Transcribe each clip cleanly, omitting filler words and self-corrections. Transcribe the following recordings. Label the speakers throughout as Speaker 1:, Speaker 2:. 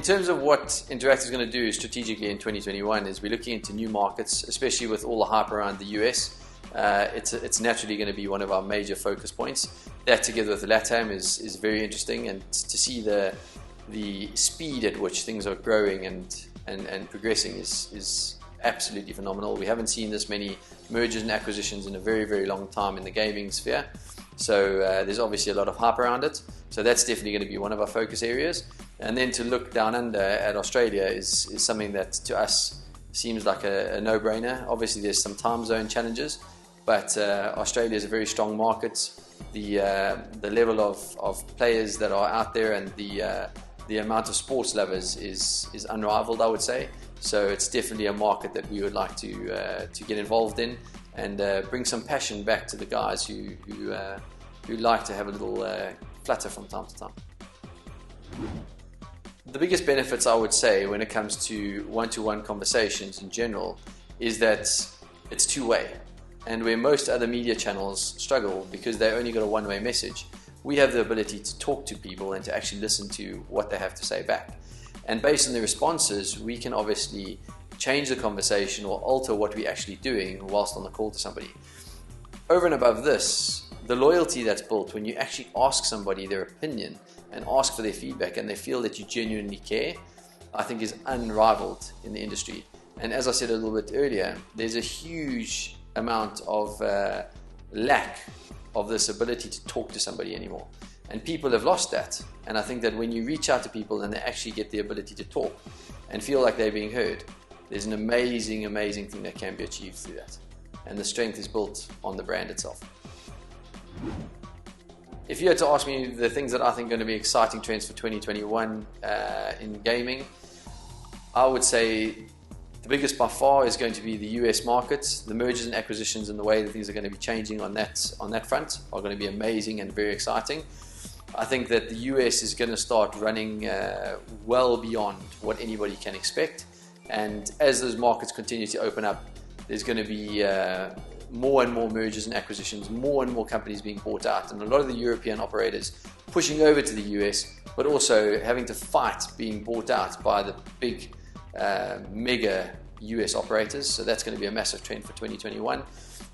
Speaker 1: terms of what Enteractive is going to do strategically in 2021 is we're looking into new markets, especially with all the hype around the US. It's naturally going to be one of our major focus points. That together with the LATAM is very interesting, and to see the speed at which things are growing and progressing is absolutely phenomenal. We haven't seen this many mergers and acquisitions in a very, very long time in the gaming sphere. So there's obviously a lot of hype around it. So that's definitely going to be one of our focus areas. And then to look down under at Australia is something that to us seems like a no-brainer. Obviously there's some time zone challenges, but Australia is a very strong market. The level of players that are out there and the amount of sports lovers is unrivaled, I would say. So it's definitely a market that we would like to get involved in and bring some passion back to the guys who like to have a little flutter from time to time. The biggest benefits, I would say, when it comes to one-to-one conversations in general is that it's two-way. And where most other media channels struggle because they only got a one-way message, we have the ability to talk to people and to actually listen to what they have to say back. And based on the responses, we can obviously change the conversation or alter what we're actually doing whilst on the call to somebody. Over and above this, the loyalty that's built when you actually ask somebody their opinion and ask for their feedback and they feel that you genuinely care, I think is unrivaled in the industry. And as I said a little bit earlier, there's a huge amount of lack of this ability to talk to somebody anymore. And people have lost that. And I think that when you reach out to people and they actually get the ability to talk and feel like they're being heard, there's an amazing, amazing thing that can be achieved through that. And the strength is built on the brand itself. If you had to ask me the things that I think are going to be exciting trends for 2021 in gaming, I would say the biggest by far is going to be the US market. The mergers and acquisitions and the way that things are going to be changing on that front are going to be amazing and very exciting. I think that the US is going to start running well beyond what anybody can expect. And as those markets continue to open up, there's going to be more and more mergers and acquisitions, more and more companies being bought out, and a lot of the European operators pushing over to the US, but also having to fight being bought out by the big mega US operators. So that's going to be a massive trend for 2021.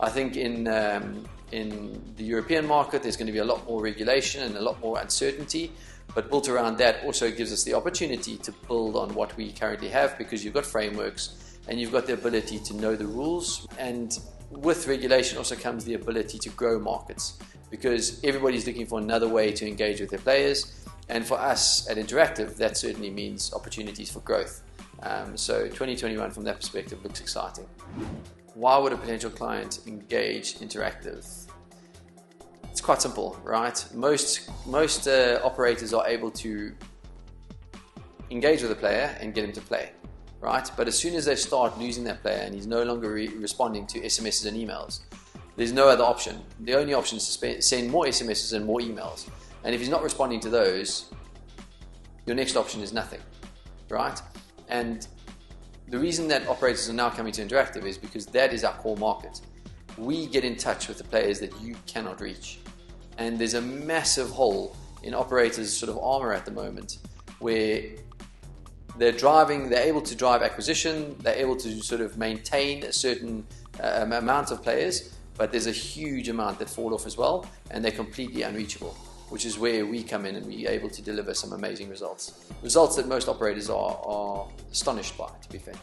Speaker 1: I think in the European market there's going to be a lot more regulation and a lot more uncertainty, but built around that also gives us the opportunity to build on what we currently have, because you've got frameworks and you've got the ability to know the rules. And with regulation also comes the ability to grow markets, because everybody's looking for another way to engage with their players. And for us at Enteractive, that certainly means opportunities for growth. So 2021 from that perspective looks exciting. Why would a potential client engage Enteractive? It's quite simple, right? Most operators are able to engage with a player and get him to play, right? But as soon as they start losing that player and he's no longer responding to SMSs and emails, there's no other option. The only option is to send more SMSs and more emails. And if he's not responding to those, your next option is nothing, right? And the reason that operators are now coming to Enteractive is because that is our core market. We get in touch with the players that you cannot reach. And there's a massive hole in operators' sort of armor at the moment, where they're able to drive acquisition, they're able to sort of maintain a certain amount of players, but there's a huge amount that fall off as well, and they're completely unreachable, which is where we come in and we're able to deliver some amazing results. Results that most operators are astonished by, to be fair.